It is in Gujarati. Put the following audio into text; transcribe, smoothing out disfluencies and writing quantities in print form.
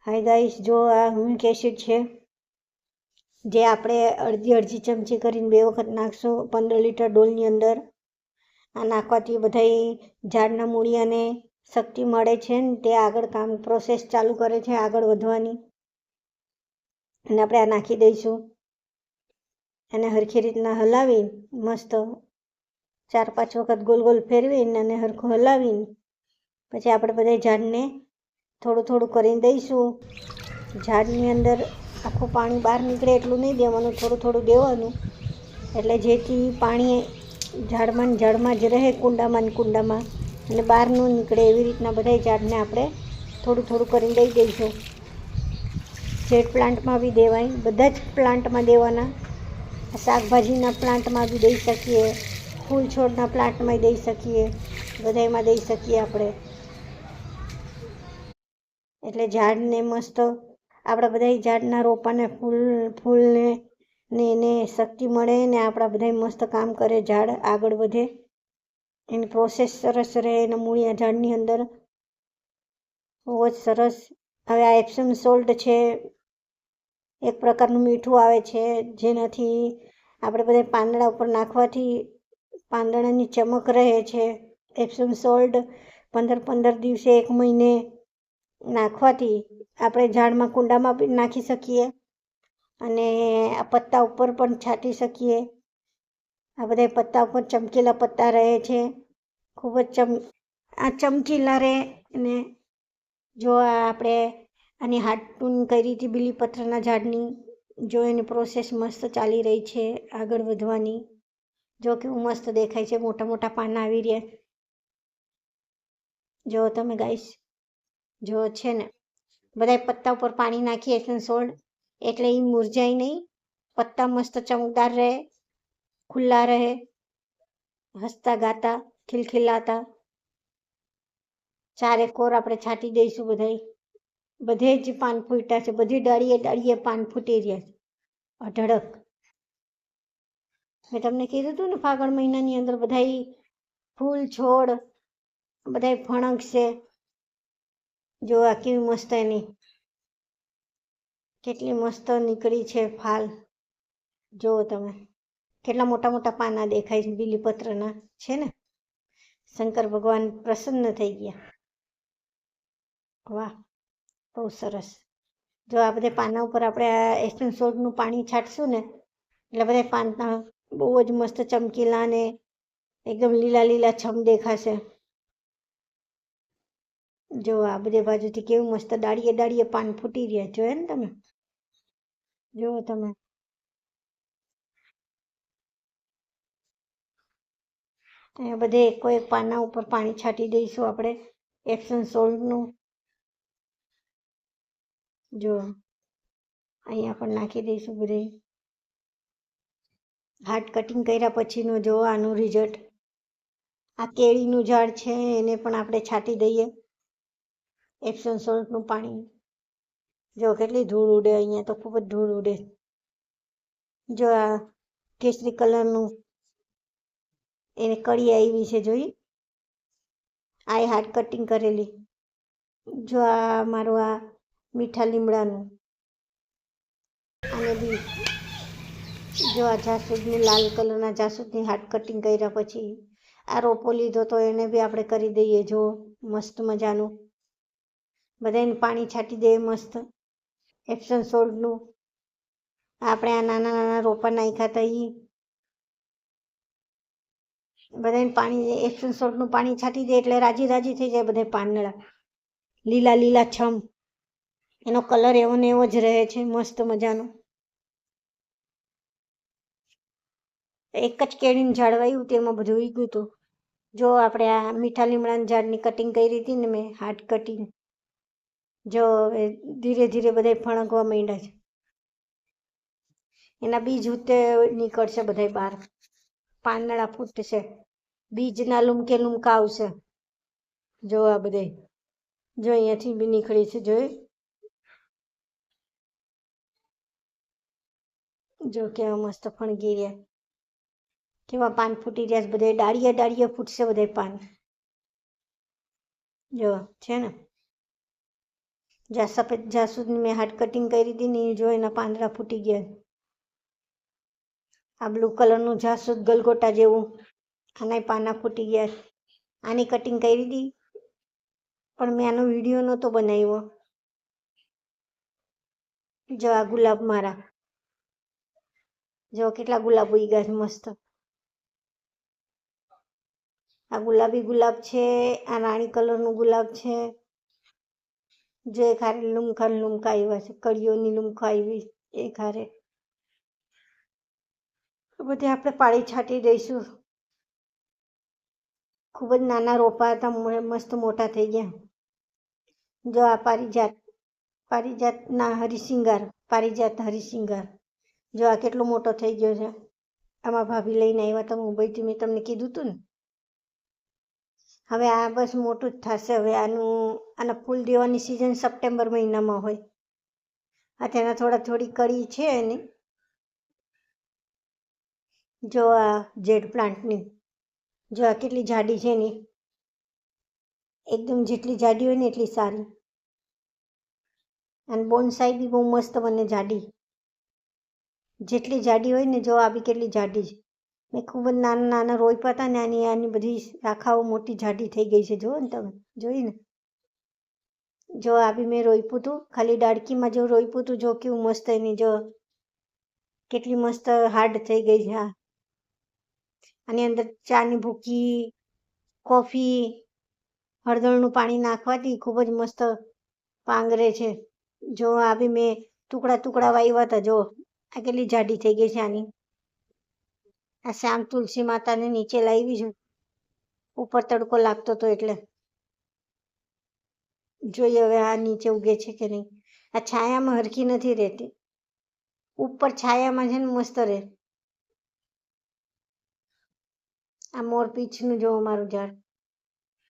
હાય ગાઈસ, જો આ હ્યુમિક એસિડ છે જે આપણે અડધી ચમચી કરીને 2 વખત નાખશું 15 લીટર ડોલની અંદર. આ નાખવાથી બધાય ઝાડના મૂળિયાને શક્તિ મળે છે ને તે આગળ કામ પ્રોસેસ ચાલુ કરે છે આગળ વધવાની. અને આપણે આ નાખી દઈશું. એને હરખી રીતના હલાવી મસ્ત 4-5 વખત ગોલ ગોલ ફેરવીને અને હરખું હલાવીને પછી આપણે બધા ઝાડને થોડું થોડું કરીને દઈશું. ઝાડની અંદર આખું પાણી બહાર નીકળે એટલું નહીં દેવાનું, થોડું થોડું દેવાનું, એટલે જેથી પાણી ઝાડમાં જ રહે, કુંડામાં અને બહાર ન નીકળે. એવી રીતના બધા ઝાડને આપણે થોડું થોડું કરીને દઈ દઈશું. જેડ પ્લાન્ટમાં બી દેવાય, બધા જ પ્લાન્ટમાં દેવાના. શાકભાજીના પ્લાન્ટમાં બી દઈ શકીએ, ફૂલ છોડના પ્લાન્ટમાં દઈ શકીએ, બધામાં દઈ શકીએ આપણે. એટલે ઝાડને મસ્ત આપણા બધા ઝાડના રોપાને ફૂલને ને એને શક્તિ મળે ને આપણા બધા મસ્ત કામ કરે, ઝાડ આગળ વધે, એની પ્રોસેસ સરસ રહે, એના મૂળિયા ઝાડની અંદર બહુ જ સરસ. હવે આ એપ્સમ સોલ્ટ છે, એક પ્રકારનું મીઠું આવે છે જેનાથી આપણે બધા પાંદડા ઉપર નાખવાથી પાંદડાની ચમક રહે છે. એપ્સમ સોલ્ટ 15 દિવસે, 1 મહિને નાખવાથી આપણે ઝાડમાં કુંડામાં બી નાખી શકીએ અને આ પત્તા ઉપર પણ છાંટી શકીએ. આ બધા પત્તા ઉપર ચમકીલા પત્તા રહે છે, ખૂબ જ ચમકીલા રહે. અને જો આપણે આની હાટૂન કરી હતી બીલીપત્રના ઝાડની, જો એની પ્રોસેસ મસ્ત ચાલી રહી છે આગળ વધવાની. જો કેવું મસ્ત દેખાય છે, મોટા મોટા પાના આવી રહ્યા. જો તમે ગાઈસ જો છે ને બધા પત્તા ઉપર પાણી નાખીએ એપ્સમ સોલ્ટ એટલે એ મુરઝાય નહીં, પત્તા મસ્ત ચમકદાર રહે, ખુલ્લા રહે, હસતા ગાતા ખિલખિલાતા. ચારેકોર આપણે છાંટી દઈશું. બધે જ પાન ફૂટ્યા છે, બધી ડાળીએ પાન ફૂટી રહ્યા છે અઢળક. મેં તમને કીધું હતું ને ફાગણ મહિનાની અંદર બધા ફૂલ છોડ બધા ફણગશે. જો આ કેવી મસ્ત એની કેટલી મસ્ત નીકળી છે ફાલ. જુઓ તમે કેટલા મોટા મોટા પાના દેખાય છે બીલીપત્રના, છે ને. શંકર ભગવાન પ્રસન્ન થઈ ગયા. વાહ, બહુ સરસ. જો આ બધા પાના ઉપર આપણે આ એપ્સમ સોલ્ટનું પાણી છાંટશું ને એટલે બધા પાના બહુ જ મસ્ત ચમકીલા ને એકદમ લીલા છમ દેખાશે. જો આ બધી બાજુથી કેવું મસ્ત ડાળીએ પાન ફૂટી રહ્યા, જોયે ને તમે. જુઓ તમે અહીંયા બધે કોઈ પાના ઉપર પાણી છાંટી દઈશું આપણે એપ્સમ સોલ્ટનું. જો અહીંયા પણ નાખી દઈશું બધે. હાર્ડ કટિંગ કર્યા પછીનું જો આનું રિઝલ્ટ. આ કેળીનું ઝાડ છે એને પણ આપણે છાંટી દઈએ એપ્સમ સોલ્ટનું પાણી. જો કેટલી ધૂળ ઉડે, અહીંયા તો ખૂબ જ ધૂળ ઉડે. જો આ કેસરી કલરનું એને કળી આવી છે, જોઈ. આ હાર્ડ કટિંગ કરેલી. જો આ મારું આ મીઠા લીમડાનું, આને બી જો આ જાસૂદની લાલ કલરના જાસૂદની હાર્ડ કટિંગ કર્યા પછી આ રોપો લીધો તો એને બી આપણે કરી દઈએ. જો મસ્ત મજાનું બધાને પાણી છાંટી દઈએ મસ્ત એપ્સમ સોલ્ટનું. આપણે આ નાના નાના રોપા નાખ્યા હતા એ બધાને પાણી એપ્સમ સોલ્ટનું પાણી છાંટી દે એટલે રાજી થઈ જાય બધા પાંદડા, લીલા છમ. એનો કલર એવો ને એવો જ રહે છે મસ્ત મજાનો. એક જ કેળીનું ઝાડ વાવ્યું તેમાં બધું ઉગ્યું હતું. જો આપણે આ મીઠા લીમડાના ઝાડની કટિંગ કરી હતી ને મેં, હાર્ડ કટિંગ. જો હવે ધીરે બધા ફણગવા માંડ્યા છે. એના બીજ ઉતે નીકળશે બધા બહાર, પાંદડા ફૂટશે, બીજના લૂમકા આવશે. જો આ બધે જો અહીંયાથી બી નીકળી છે, જોઈ. જો કેવા મસ્ત ફણગી રહ્યા, કેવા પાન ફૂટી રહ્યા છે. બધે ડાળીએ ફૂટશે બધે પાન. જો છે ને, જ્યાં સફેદ જાસૂદની મેં હાર્ડ કટિંગ કરી હતી ને એ જો એના પાંદડા ફૂટી ગયા. આ બ્લુ કલરનું જાસૂદ ગલગોટા જેવું, આના પાના ફૂટી ગયા. આની કટિંગ કરી હતી પણ મેં આનો વિડીયો નહોતો બનાવ્યો. જો આ ગુલાબ મારા, જો કેટલા ગુલાબ ઉગ્યા છે મસ્ત. આ ગુલાબી ગુલાબ છે, આ રાણી કલરનું ગુલાબ છે. જો એક હારે લૂમખા આવ્યા છે, કળીઓની લૂમખા આવી એક હારે. બધે આપણે પાળી છાંટી દઈશું. ખૂબ જ નાના રોપા હતા, મસ્ત મોટા થઈ ગયા. જો આ પારિજાતના હરિશિંગાર, પારિજાત હરિશિંગાર, જો આ કેટલો મોટો થઈ ગયો છે. આમાં ભાભી લઈને આવ્યા હતા મુંબઈથી, મેં તમને કીધું હતું ને. હવે આ બસ મોટું જ થશે. હવે આના ફૂલ દેવાની સિઝન સપ્ટેમ્બર મહિનામાં હોય. આ તેના થોડી કળી છે એની. જો આ જેડ પ્લાન્ટની, જો આ કેટલી જાડી છે એની, એકદમ જેટલી જાડી હોય ને એટલી સારી. અને બોનસાઈ બી બહુ મસ્ત બને જાડી. જેટલી જાડી હોય ને, જો આ બી કેટલી જાડી છે. મેં ખૂબ જ નાના નાના રોપ્યા હતા ને, આની બધી શાખાઓ મોટી જાડી થઈ ગઈ છે. જુઓ ને તમે, જોઈ ને. જો આ બી મેં રોપ્યું હતું, ખાલી ડાળકીમાં જો રોપ્યું હતું. જો કેવું મસ્ત એની, જો કેટલી મસ્ત હાર્ડ થઈ ગઈ છે. આની અંદર ચાની ભૂકી, કોફી, હળદરનું પાણી નાખવાથી ખૂબ જ મસ્ત પાંગરે છે. જો આ બી મેં ટુકડા વાવ્યા હતા. જો આ કેટલી જાડી થઈ ગઈ છે આની. આ શ્યામ તુલસી માતાને નીચે લાવી છું, ઉપર તડકો લાગતો હતો એટલે. જોઈએ હવે આ નીચે ઉગે છે કે નહીં. આ છાયામાં હરખી નથી રહેતી, ઉપર છાયામાં છે ને મસ્ત રહે. આ મોરપીંછનું જો અમારું ઝાડ,